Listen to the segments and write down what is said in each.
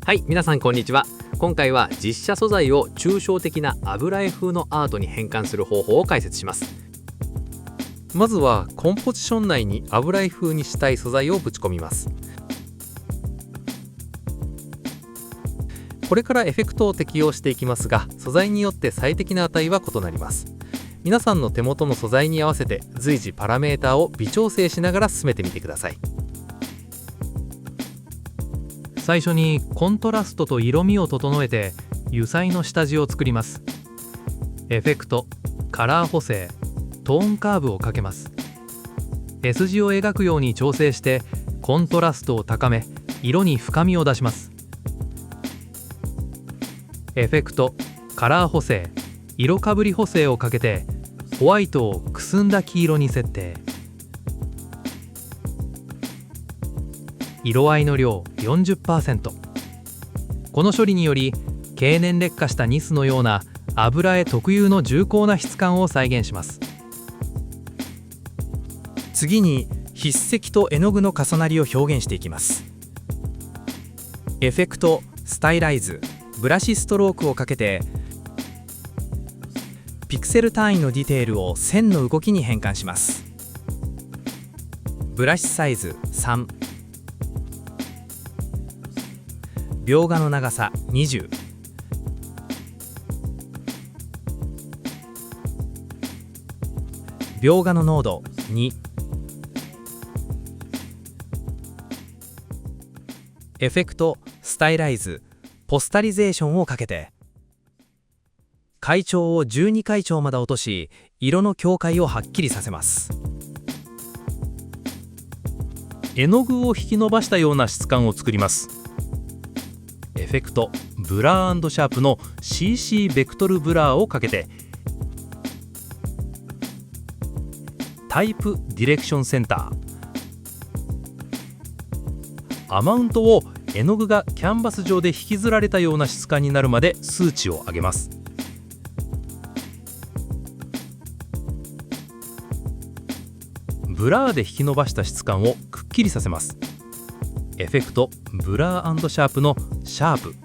はい、皆さんこんにちは。今回は実写素材を抽象的な油絵風のアートに変換する方法を解説します。まずはコンポジション内に油絵風にしたい素材をぶち込みます。これからエフェクトを適用していきますが、素材によって最適な値は異なります。皆さんの手元の素材に合わせて随時パラメータを微調整しながら進めてみてください。最初にコントラストと色味を整えて油彩の下地を作ります。エフェクト、カラー補正、トーンカーブをかけます。 S 字を描くように調整してコントラストを高め、色に深みを出します。エフェクト、カラー補正、色かぶり補正をかけてホワイトをくすんだ黄色に設定。色合いの量 40%。 この処理により経年劣化したニスのような油絵特有の重厚な質感を再現します。次に筆跡と絵の具の重なりを表現していきます。エフェクト、スタイライズ、ブラシストロークをかけてピクセル単位のディテールを線の動きに変換します。ブラシサイズ3、描画の長さ20、描画の濃度2、エフェクト、スタイライズ、ポスタリゼーションをかけて階調を12階調まで落とし、色の境界をはっきりさせます。絵の具を引き伸ばしたような質感を作ります。エフェクト、ブラー&シャープの CC ベクトルブラーをかけてタイプディレクションセンター、アマウントを絵の具がキャンバス上で引きずられたような質感になるまで数値を上げます。ブラーで引き伸ばした質感をくっきりさせます。エフェクト、ブラー&シャープのシャープ。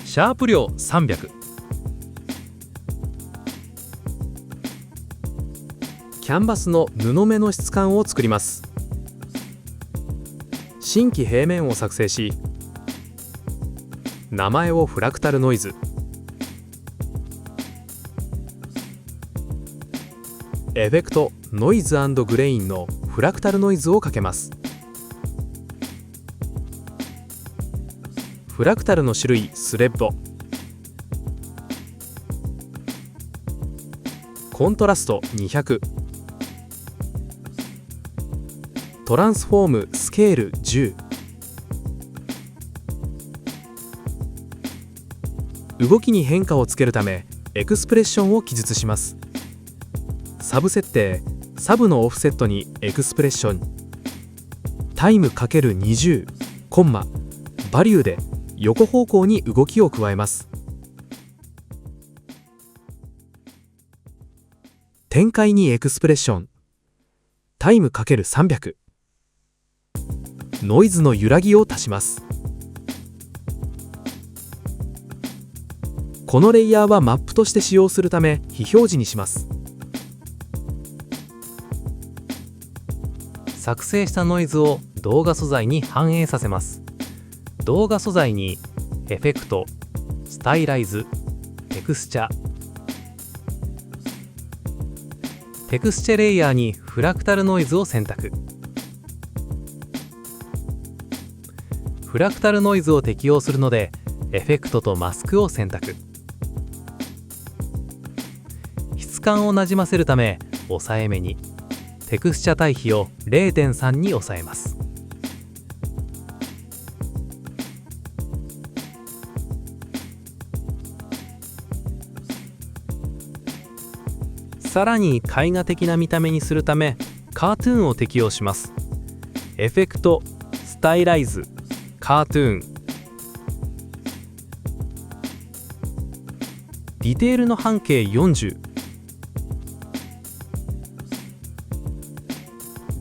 シャープ量300。キャンバスの布目の質感を作ります。新規平面を作成し、名前をフラクタルノイズ、エフェクト、ノイズ&グレインのフラクタルノイズをかけます。フラクタルの種類スレッド、コントラスト200、トランスフォームスケール10、動きに変化をつけるためエクスプレッションを記述します。サブ設定、サブのオフセットにエクスプレッション、タイム ×20 コンマバリューで横方向に動きを加えます。展開にエクスプレッション、タイム ×300、ノイズの揺らぎを足します。このレイヤーはマップとして使用するため非表示にします。作成したノイズを動画素材に反映させます。動画素材にエフェクト、スタイライズ、テクスチャ。テクスチャレイヤーにフラクタルノイズを選択。フラクタルノイズを適用するのでエフェクトとマスクを選択。質感をなじませるため抑えめに、テクスチャ対比を 0.3 に抑えます。さらに絵画的な見た目にするためカートゥーンを適用します。エフェクト、スタイライズ、カートゥーン。ディテールの半径40、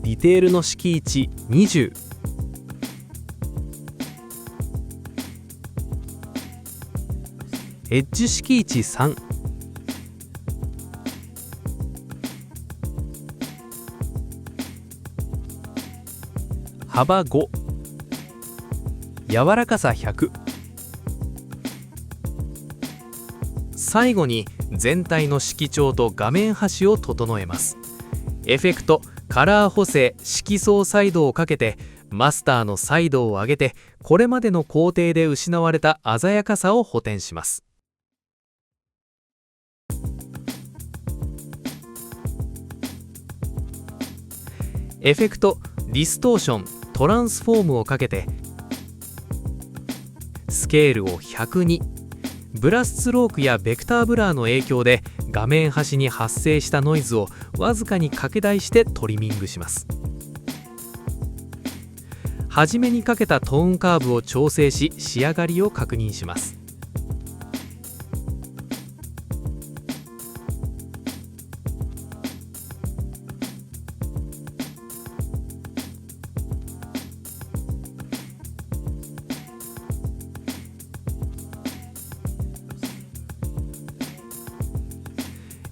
ディテールの敷地20、エッジ式位置3、幅5、柔らかさ100。最後に全体の色調と画面端を整えます。エフェクトカラー補正色相サイドをかけて、マスターのサイドを上げて、これまでの工程で失われた鮮やかさを補填します。エフェクトディストーショントランスフォームをかけて、スケールを100に、ブラススロークやベクターブラーの影響で画面端に発生したノイズをわずかに拡大してトリミングします。初めにかけたトーンカーブを調整し、仕上がりを確認します。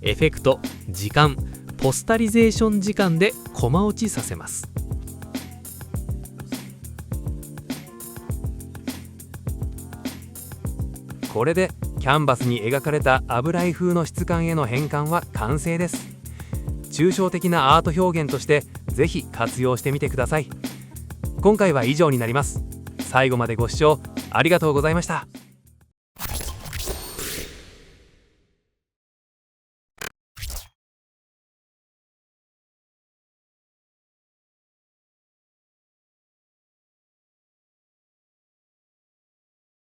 エフェクト時間ポスタリゼーション時間でコマ落ちさせます。これでキャンバスに描かれた油絵風の質感への変換は完成です。抽象的なアート表現としてぜひ活用してみてください。今回は以上になります。最後までご視聴ありがとうございました。